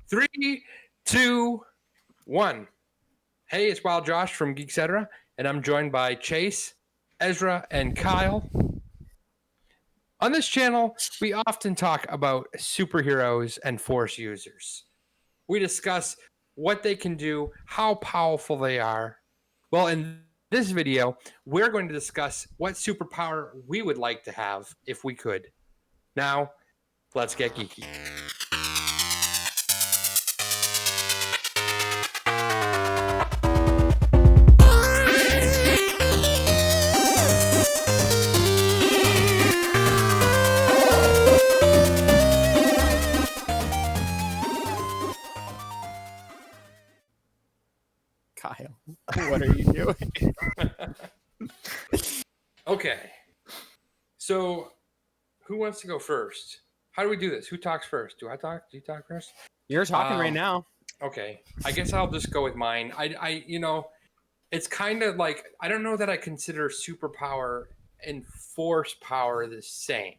3, 2, 1. Hey, it's Wild Josh from Geek-Cetera, and I'm joined by Chase, Ezra, and Kyle. On this channel, we often talk about superheroes and Force users. We discuss what they can do, how powerful they are. Well, in this video, we're going to discuss what superpower we would like to have if we could. Now, let's get geeky. Kyle, what are you doing? Okay. So, who wants to go first? How do we do this? Who talks first? Do I talk? Do you talk first? You're talking right now. Okay. I guess I'll just go with mine. It's kind of like, I don't know that I consider superpower and force power the same.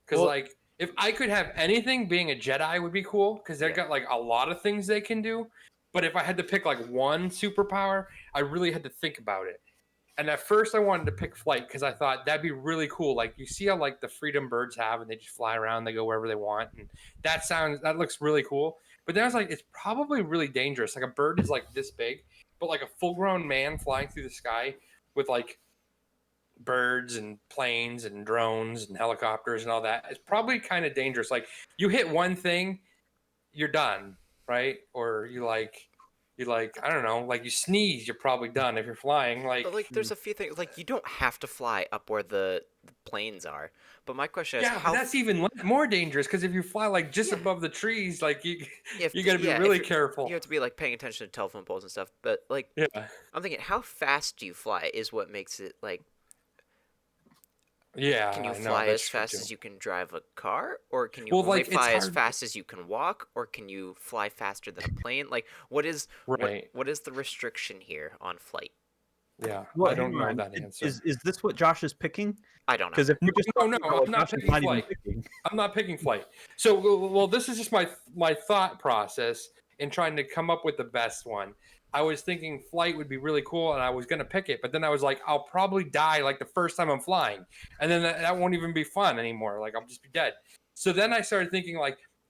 Because, if I could have anything, being a Jedi would be cool, because they've got, a lot of things they can do. But if I had to pick, one superpower, I really had to think about it. And at first I wanted to pick flight because I thought that'd be really cool. Like, you see how the freedom birds have, and they just fly around, they go wherever they want. And that looks really cool. But then I was like, it's probably really dangerous. Like, a bird is this big, but a full grown man flying through the sky with birds and planes and drones and helicopters and all that, it's probably kind of dangerous. Like, you hit one thing, you're done, right? Or you I don't know, you sneeze, you're probably done if you're flying. But there's a few things, you don't have to fly up where the planes are. But my question is, but that's even more dangerous, because if you fly just above the trees, you got to be really careful. You have to be paying attention to telephone poles and stuff. But I'm thinking, how fast do you fly is what makes it Yeah. Can you fly as fast as you can drive a car, or can you only fly as fast as you can walk, or can you fly faster than a plane? What is the restriction here on flight? Yeah, well, I don't know that answer. Is this what Josh is picking? I don't know. Because if you just I'm not picking flight. I'm not picking flight. So, this is just my thought process in trying to come up with the best one. I was thinking flight would be really cool, and I was going to pick it, but then I was like, I'll probably die the first time I'm flying, and then that won't even be fun anymore. I'll just be dead. So then I started thinking,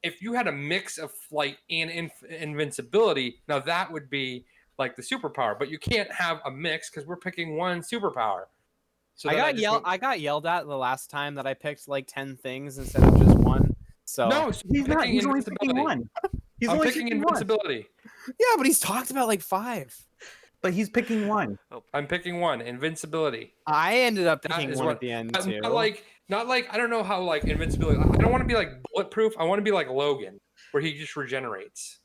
if you had a mix of flight and invincibility, now that would be the superpower, but you can't have a mix because we're picking one superpower. So I got yelled at the last time that I picked 10 things instead of just one. So no, he's only picking one. I'm picking invincibility. Yeah, but he's talked about 5. But he's picking one. I'm picking one, invincibility. I ended up picking one at the end too. Not I don't know how invincibility. I don't want to be bulletproof. I want to be like Logan, where he just regenerates.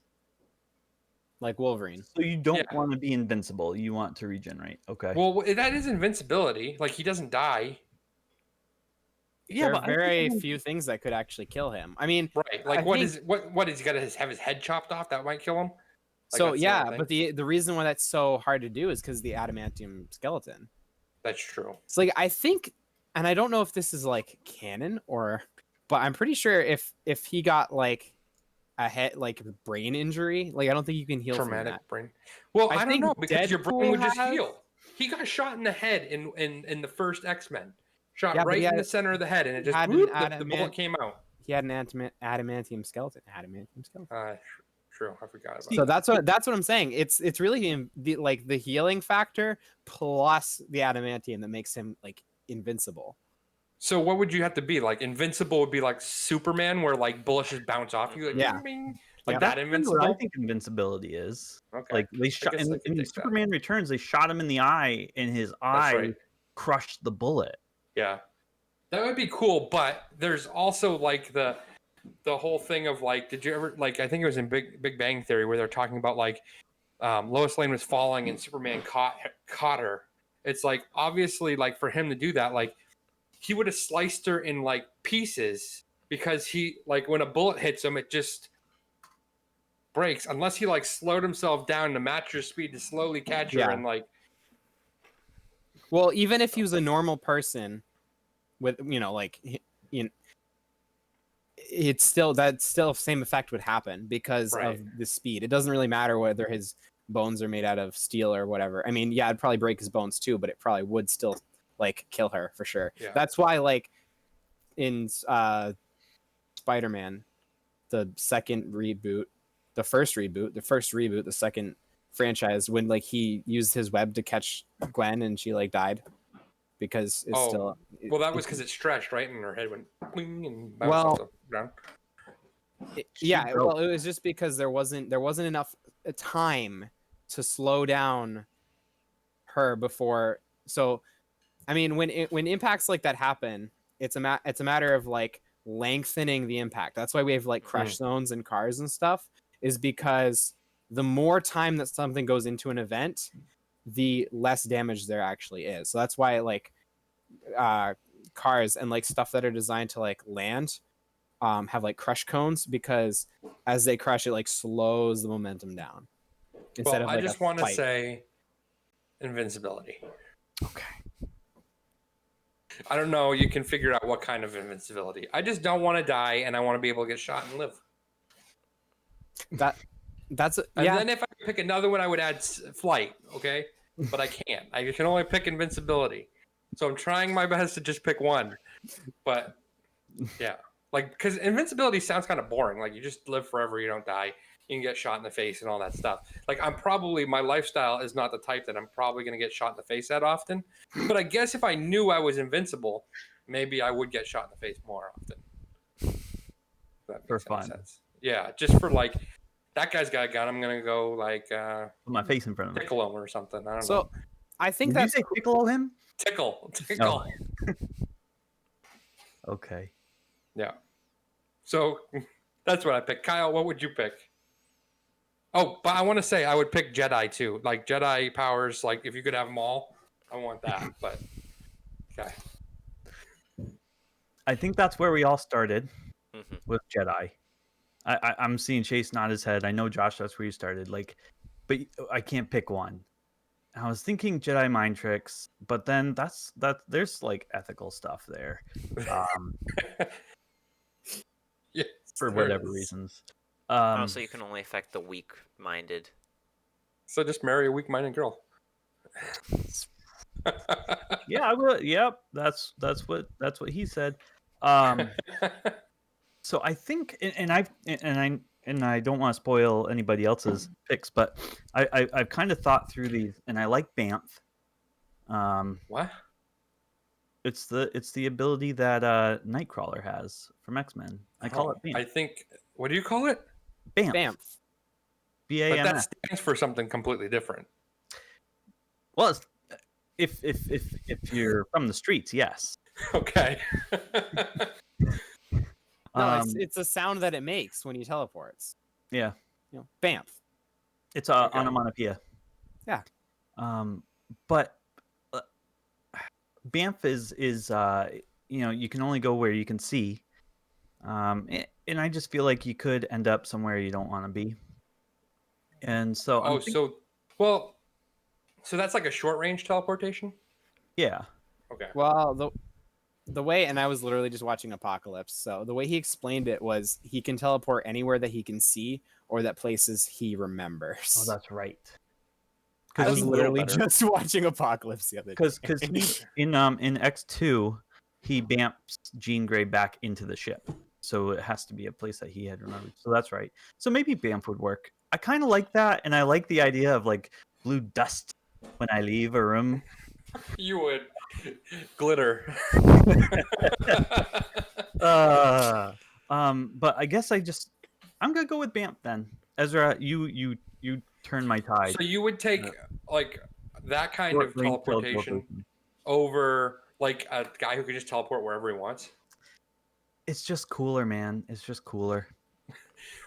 Like Wolverine. So you don't want to be invincible. You want to regenerate. Okay. Well, that is invincibility. He doesn't die. Yeah, there are very few things that could actually kill him. I mean, right? What is he got to have his head chopped off? That might kill him. So but the reason why that's so hard to do is because the adamantium skeleton. That's true. It's I think, and I don't know if this is canon but I'm pretty sure if he got a head brain injury, I don't think you can heal traumatic from that. brain. Well, I don't know, because your brain would just has... heal. He got shot in the head in the first X-Men. Shot right in the center of the head, and it just the bullet came out. He had an adamantium skeleton. True. I forgot about that. So that's what I'm saying. It's really the healing factor plus the adamantium that makes him invincible. So what would you have to be? Invincible would be Superman, where bullets just bounce off you. That invincible. What I think invincibility is. Okay. They shot in Superman Returns. They shot him in the eye, and his eye crushed the bullet. Yeah, that would be cool. But there's also the whole thing of did you ever I think it was in Big Bang Theory where they're talking about Lois Lane was falling and Superman caught her. It's obviously for him to do that, he would have sliced her in pieces, because he when a bullet hits him, it just breaks, unless he slowed himself down to match your speed to slowly catch her and Well, even if he was a normal person with it's still same effect would happen because of the speed. It doesn't really matter whether his bones are made out of steel or whatever. I mean, yeah, it'd probably break his bones too, but it probably would still like kill her for sure. Yeah. That's why like in Spider-Man, the second reboot, the first reboot, the second franchise, when like he used his web to catch Gwen and she like died because it's still. Well, that was because it stretched, right, and her head went bling and bounced Well, off the ground. Well, it was just because there wasn't enough time to slow down her before. So, I mean, when impacts like that happen, it's a matter of like lengthening the impact. That's why we have like crush zones in cars and stuff, is because the more time that something goes into an event, the less damage there actually is. So that's why like cars and like stuff that are designed to like land have like crush cones, because as they crush, it like slows the momentum down. Instead of like I just want to say invincibility. Okay. I don't know. You can figure out what kind of invincibility. I just don't want to die, and I want to be able to get shot and live. That's and then if I could pick another one, I would add flight. Okay, but I can't. I can only pick invincibility. So I'm trying my best to just pick one. But yeah, like because invincibility sounds kind of boring. Like you just live forever, you don't die. You can get shot in the face and all that stuff. Like my lifestyle is not the type that I'm probably going to get shot in the face that often. But I guess if I knew I was invincible, maybe I would get shot in the face more often. That for fun. Sense. Yeah, just for like, that guy's got a gun. I'm going to go like put my face in front of him. Tickle him or something. I don't know. So I think Did you say tickle him? Tickle. Oh. Okay. Yeah. So that's what I picked. Kyle, what would you pick? Oh, but I want to say I would pick Jedi too. Like Jedi powers, like if you could have them all, I want that. But okay. I think that's where we all started with Jedi. I'm seeing Chase nod his head. I know, Josh, that's where you started. Like, but I can't pick one. I was thinking Jedi mind tricks, but then there's like ethical stuff there. Yes, for whatever reasons. So you can only affect the weak-minded. So just marry a weak-minded girl. Yeah, I will. Yep, that's what he said. So I think, and I don't want to spoil anybody else's picks, but I've kind of thought through these, and I like Banff. What? It's the ability that Nightcrawler has from X-Men. I call it Banff. I think. What do you call it? Banff. BAMF. But that stands for something completely different. Well, if you're from the streets, yes. Okay. No, it's a sound that it makes when he teleports. Yeah. Banff. It's a onomatopoeia. Yeah. But Banff is you can only go where you can see. And I just feel like you could end up somewhere you don't want to be. And so so that's like a short range teleportation? Yeah. Okay. Well, the way, and I was literally just watching Apocalypse, so the way he explained it was he can teleport anywhere that he can see or that places he remembers. Oh, that's right. I was literally just watching Apocalypse the other day. Because he in X2 he bamps Jean Grey back into the ship, so it has to be a place that he had remembered. So that's right. So maybe Banff would work. I kind of like that, and I like the idea of like blue dust when I leave a room. You would glitter. But I guess I'm gonna go with Banff then. Ezra, you turn my tide. So you would take like that kind of teleportation over like a guy who can just teleport wherever he wants? It's just cooler, man. It's just cooler.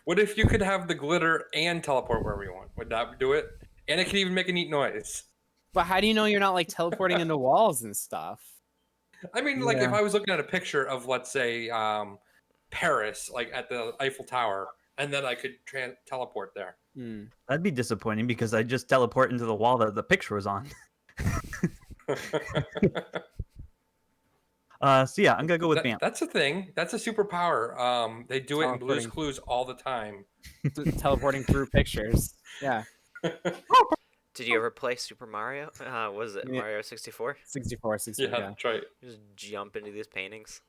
What if you could have the glitter and teleport wherever you want? Would that do it? And it could even make a neat noise. But how do you know you're not like teleporting into walls and stuff? I mean, like if I was looking at a picture of, let's say, Paris, like at the Eiffel Tower, and then I could teleport there. That'd be disappointing because I just teleport into the wall that the picture was on. So yeah, I'm gonna go with BAMF. That's a thing. That's a superpower. They do it in Blue's Clues all the time. Teleporting through pictures. Yeah. Did you ever play Super Mario? Was it Mario 64? 64. Yeah, that's right. Just jump into these paintings.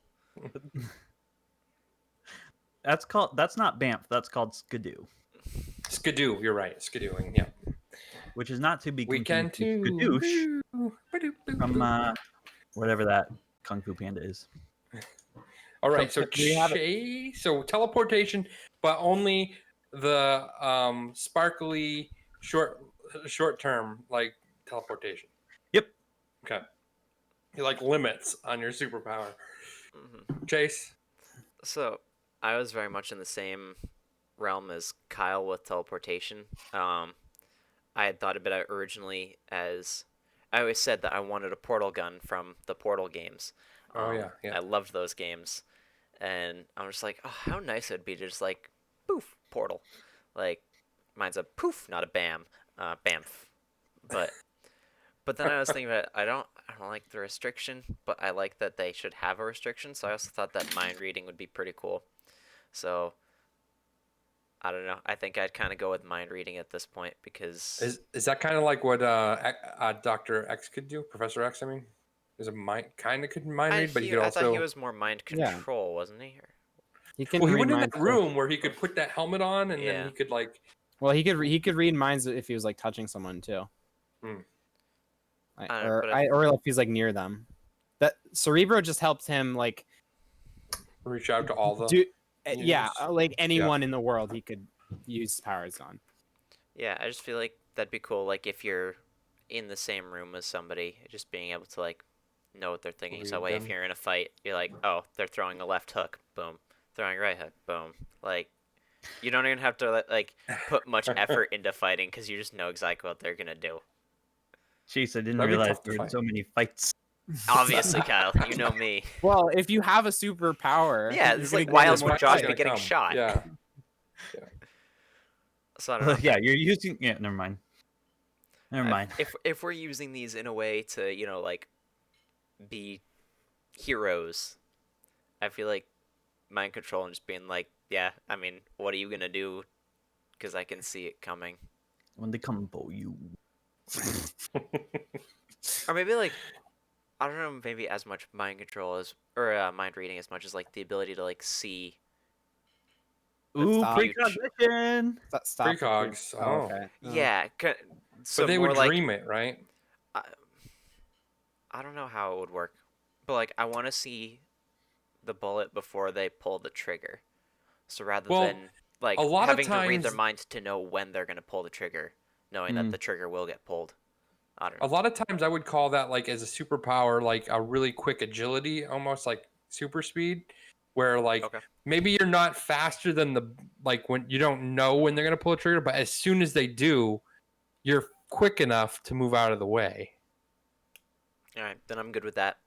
That's not BAMF. That's called Skidoo. Skidoo. You're right. Skidooing. Yeah. Which is not to be We confused can with too. Skadoosh from whatever that Kung Fu Panda is. All right. So so teleportation, but only the sparkly short term like teleportation. Yep. Okay. You like limits on your superpower. Chase. So I was very much in the same realm as Kyle with teleportation. I had thought about it originally as I always said that I wanted a portal gun from the Portal games. Yeah. I loved those games, and I'm just like, oh, how nice it would be to just like, poof, portal. Like, mine's a poof, not a bam, bamf. But then I was thinking about it, I don't like the restriction, but I like that they should have a restriction. So I also thought that mind reading would be pretty cool. So I don't know. I think I'd kind of go with mind reading at this point because is that kind of like what Dr. X could do? Professor X, I mean, is a mind could mind read, but he could also. I thought he was more mind control, wasn't he? He can. Well, he went in that room where he could put that helmet on, and then he could like. Well, he could read minds if he was like touching someone too. Or if he's like near them. That Cerebro just helped him like reach out to all the. Like anyone in the world he could use powers on. Yeah, I just feel like that'd be cool. Like if you're in the same room as somebody, just being able to like know what they're thinking. So that way, if you're in a fight, you're like, oh, they're throwing a left hook, boom. Throwing a right hook, boom. Like, you don't even have to like put much effort into fighting because you just know exactly what they're gonna do. Jeez, I didn't realize there were so many fights. Obviously, Kyle, you know me. Well, if you have a superpower, yeah, it's like why else would Josh be getting shot? Yeah. So I don't know. Yeah, you're using. Yeah, never mind. If we're using these in a way to like be heroes, I feel like mind control and just being like, yeah, I mean, what are you gonna do? Because I can see it coming. When they come for you. Or maybe like, I don't know, maybe as much mind control or mind reading as much as like the ability to like see. Ooh, precognition. Precogs. Oh, okay. Yeah. So but they would dream it, right? I don't know how it would work, but like I want to see the bullet before they pull the trigger. So rather than like having to read their minds to know when they're gonna pull the trigger, knowing that the trigger will get pulled. I don't know. A lot of times I would call that like as a superpower, like a really quick agility, almost like super speed, where like maybe you're not faster than when you don't know when they're going to pull a trigger, but as soon as they do, you're quick enough to move out of the way. All right, then I'm good with that.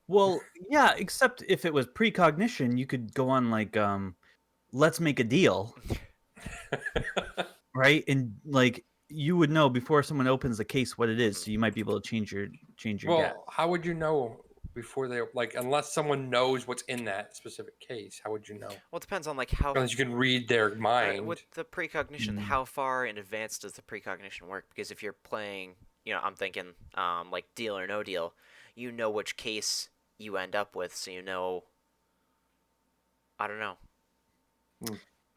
Well, yeah, except if it was precognition, you could go on like, let's make a deal. Right? And like, you would know before someone opens the case what it is, so you might be able to change your guess. How would you know before they unless someone knows what's in that specific case? How would you know? Well, it depends on like how. Because you can read their mind. With the precognition, how far in advance does the precognition work? Because if you're playing, I'm thinking like Deal or No Deal, you know which case you end up with, so you know. I don't know.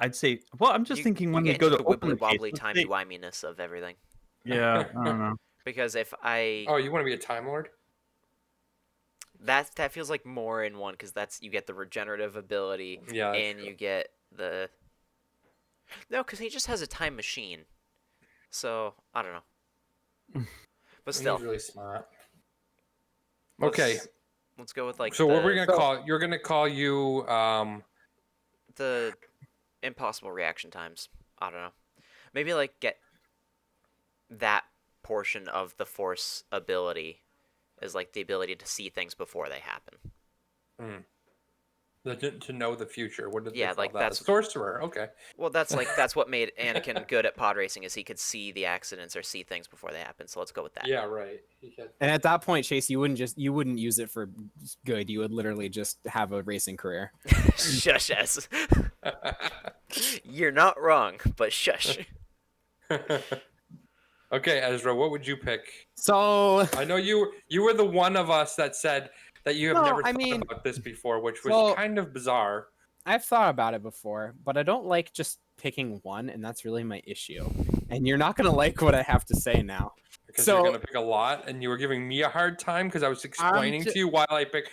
I'd say, well, I'm just thinking when we go to open the wibbly timey-wiminess of everything. Yeah, I don't know. Because if I... Oh, you want to be a Time Lord? That feels like more in one, because you get the regenerative ability, and you get the... No, because he just has a time machine. So, I don't know. But still. He's really smart. Okay. Let's go with like So what we're going to call... You're going to call you... The... impossible reaction times. I don't know. Maybe like get that portion of the Force ability is like the ability to see things before they happen. To know the future. What did Yeah, they call like, that? that's- A sorcerer. Okay. Well, that's what made Anakin good at pod racing, is he could see the accidents or see things before they happen. So let's go with that. Yeah, right. And at that point, Chase, you wouldn't use it for good. You would literally just have a racing career. Shush, S. You're not wrong, but shush. Okay, Ezra, what would you pick? So I know you were the one of us that said that you have No, never I thought mean, about this before, which was so- kind of bizarre. I've thought about it before, but I don't like just picking one, and that's really my issue. And you're not gonna like what I have to say now. Because So- you're gonna pick a lot, and you were giving me a hard time because I was explaining to you why I picked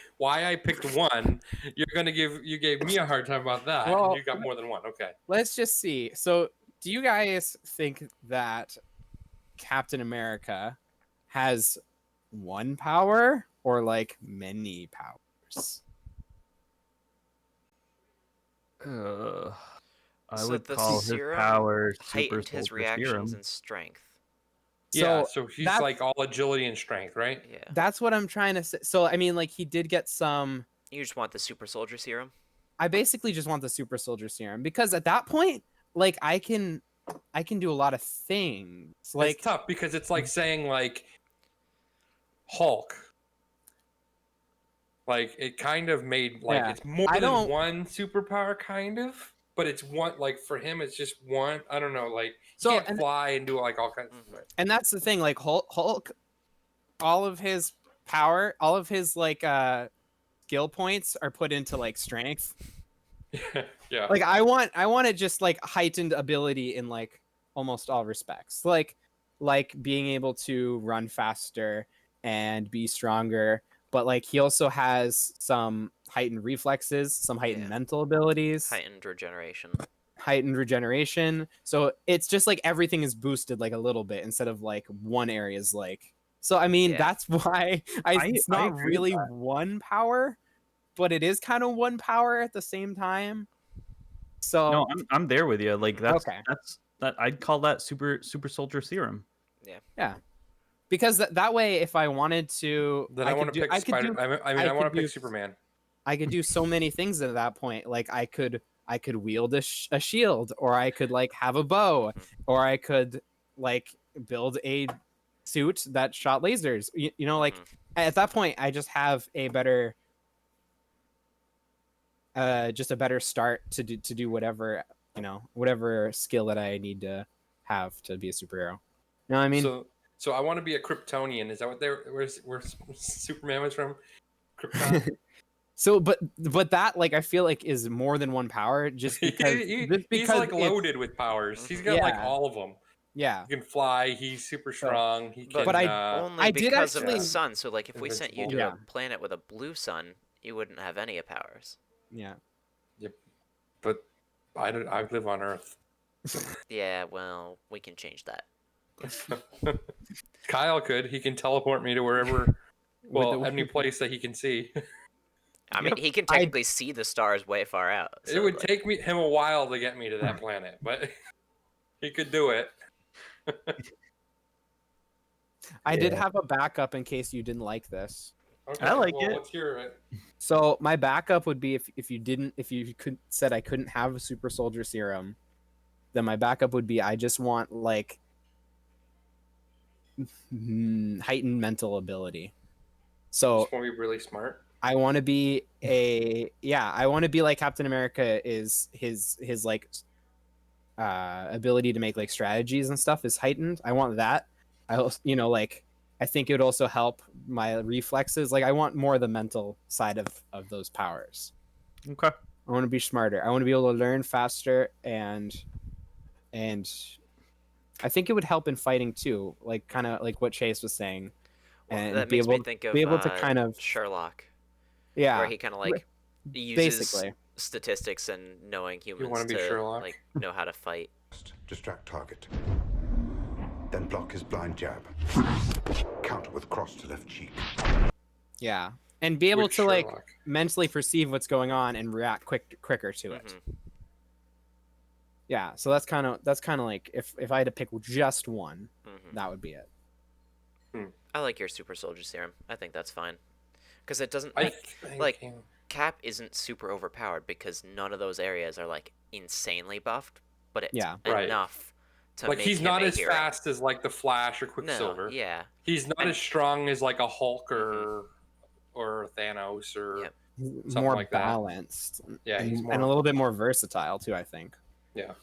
one. You gave me a hard time about that, Well, and you got more than one. Okay. Let's just see. So, do you guys think that Captain America has one power or like many powers? I So would the call his serum power super heightened his soldier reactions serum. and strength. Yeah. So So he's that's- like all agility and strength, right? Yeah. That's what I'm trying to say. So, I mean, like, he did get some. You just want the super soldier serum? I basically just want the super soldier serum because at that point, like, I can do a lot of things. Like, It's tough because it's like saying like Hulk. Like it kind of made like Yeah. it's more I than don't- one superpower, kind of, but it's one like for him it's just one. I don't know, like So, he can't and- fly and do like all kinds. Mhm. Of, and that's the thing. Like, Hulk, all of his power, all of his like skill points are put into like strength. yeah. Like, I want it just like heightened ability in like almost all respects. Like being able to run faster and be stronger. But like he also has some heightened reflexes, some heightened Yeah. mental abilities, Heightened regeneration. heightened regeneration. So it's just like everything is boosted like a little bit instead of like one area is like. So I mean Yeah. that's why it's I not agree with really that. one power, but it is kind of one power at the same time. So No, I'm there with you. Like Okay. that I'd call that super soldier serum. yeah, because that way if I wanted to, Then I want to could do- pick I could Spider. do I want could to pick do- Superman. I could do so many things at that point. Like I could wield a shield, or I could like have a bow, or I could like build a suit that shot lasers. You know, like at that point, I just have a better, just a better start to do whatever, you know, whatever skill that I need to have to be a superhero. You know what I mean? So I want to be a Kryptonian. Is that what where Superman was from? Krypton. So, but that like I feel like is more than one power, just because He's like it's- loaded with powers. He's got like Yeah. all of them. Yeah, He can fly. He's super strong. He can. But I- Only I did because of the actually- sun. So, like, if we sent you to Yeah. a planet with a blue sun, you wouldn't have any powers. yeah. But I live on Earth. Yeah, well, we can change that. Kyle could. He can teleport me to wherever. Well, the- any place that he can see. I mean, he can technically see the stars way far out. It so, would like, take him a while to get me to that planet, but he could do it. I did Yeah. have a backup in case you didn't like this. Okay, I like well, it. Let's hear it. So my backup would be if you said I couldn't have a super soldier serum, then my backup would be I just want like heightened mental ability. So Just want to be really smart. I want to be I want to be like Captain America is his like ability to make like strategies and stuff is heightened. I want that. I also, you know, like I think it would also help my reflexes. Like I want more of the mental side of those powers. Okay. I want to be smarter. I want to be able to learn faster and I think it would help in fighting too, like kind of like what Chase was saying. well, And that be makes able me think of be able to kind of Sherlock, yeah, where he kind of like uses basically. statistics and knowing humans wanna be to Sherlock? like know how to fight. Distract target. Then block his blind jab. Counter with cross to left cheek. Yeah. And be able With to like Sherlock. mentally perceive what's going on and react quicker to it. Mhm. Yeah, so that's kind of like if I had to pick just one, Mhm. that would be it. I like your super soldier serum. I think that's fine, because it doesn't I like think like- him- Cap isn't super overpowered because none of those areas are like insanely buffed, but it's Right. enough to Like make he's him not a as hero. fast as like the Flash or No, Quicksilver. yeah. He's not as strong as like a Hulk or Thanos or Yep. something more like that. balanced. Yeah, he's more and a little bit more versatile too, I think. Yeah.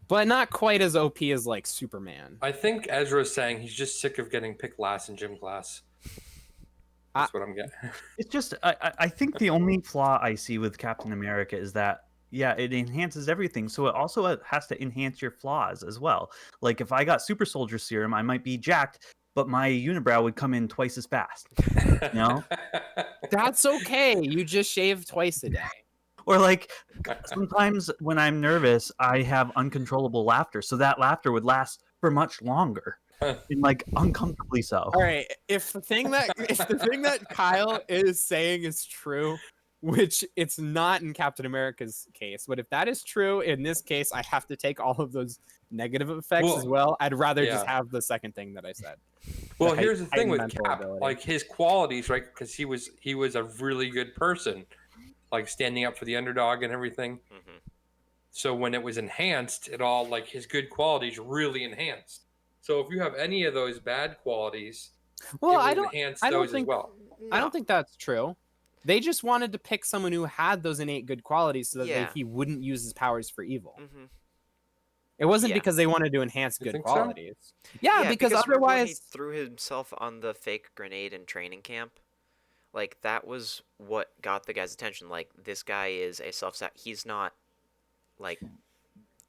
But not quite as OP as like Superman. I think Ezra's saying he's just sick of getting picked last in gym class. That's what I'm getting. It's just I think the only flaw I see with Captain America is that it enhances everything, so it also has to enhance your flaws as well. Like if I got super soldier serum, I might be jacked, but my unibrow would come in twice as fast. You know? That's okay. You just shave twice a day. Or like sometimes when I'm nervous, I have uncontrollable laughter, so that laughter would last for much longer. And like uncomfortably so. All right. If the thing that Kyle is saying is true, which it's not in Captain America's case, but if that is true in this case, I have to take all of those negative effects as well. I'd rather just have the second thing that I said. Well, here's the thing with mental Cap, ability. like his qualities, right? Because he was a really good person, like standing up for the underdog and everything. Mm-hmm. So when it was enhanced, it all like his good qualities really enhanced. So if you have any of those bad qualities, Well, it would enhance those as well. I don't think that's true. They just wanted to pick someone who had those innate good qualities so that Yeah. he wouldn't use his powers for evil. Mm-hmm. It wasn't Yeah. because they wanted to enhance You good think so? qualities. Yeah, because remember when he otherwise, threw himself on the fake grenade in training camp. Like that was what got the guy's attention. Like this guy is a he's not like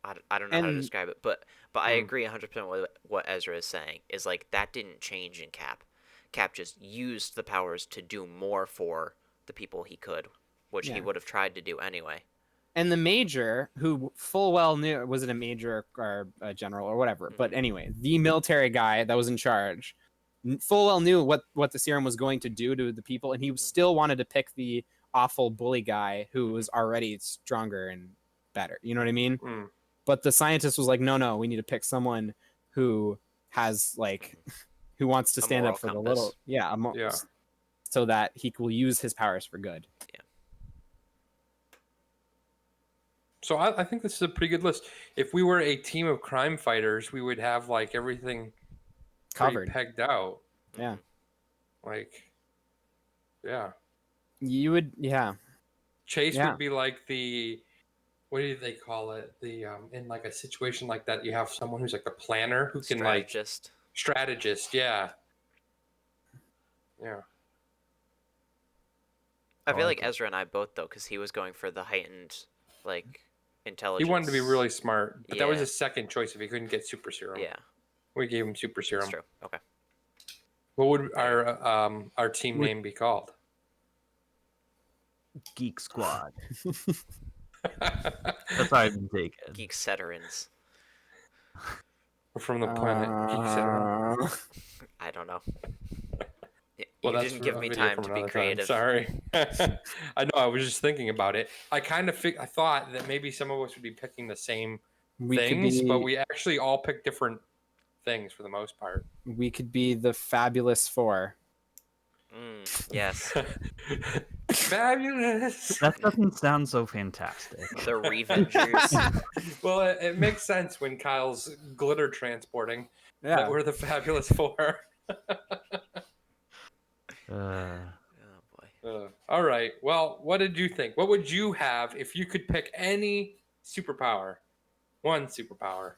I don't know how to And- describe it, but I agree 100% with what Ezra is saying. Is like that didn't change in Cap. Cap just used the powers to do more for the people he could, which he Yeah. would have tried to do anyway. and the major, who full well knew, was it a major or a general or whatever? But anyway, the military guy that was in charge, full well knew what the serum was going to do to the people, and he still wanted to pick the awful bully guy who was already stronger and better. You know what I mean? Mm. But the scientist was like, no, we need to pick someone who has like, who wants to A stand up moral for compass. the little, Yeah. so that he will use his powers for good. So I think this is a pretty good list. If we were a team of crime fighters, we would have like everything pretty Covered. pegged out. Yeah. Like, yeah. You would, yeah. Chase Yeah. would be like the, what do they call it? The in like a situation like that, you have someone who's like the planner who can like strategist. Yeah. Yeah. I feel like Ezra and I both though, because he was going for the heightened like intelligence. He wanted to be really smart, but that was Yeah. his second choice if he couldn't get super serum. Yeah, We gave him super serum. that's true. Okay. What would our team name be called? Geek Squad. That's how I've been taken. Geek-Ceterans. We're from the planet Geek-Cetera. I don't know. Well, You that's didn't give a me video time from to be another creative. Sorry. I know. I was just thinking about it. I kind of I thought that maybe some of us would be picking the same things, but we actually all picked different things for the most part. We could be the Fabulous Four. Yes. Fabulous. That doesn't sound so fantastic. The Revengers. Well, it makes sense when Kyle's glitter transporting that we're the Fabulous Four. Oh boy. All right. Well, what did you think? What would you have if you could pick any superpower? One superpower.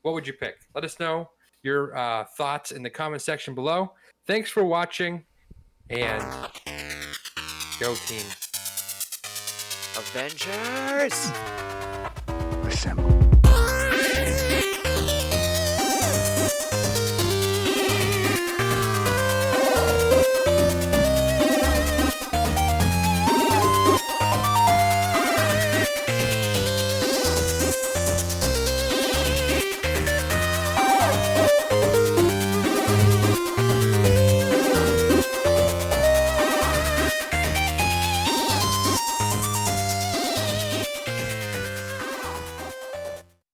What would you pick? Let us know your thoughts in the comment section below. Thanks for watching, and go team. Avengers! Assemble.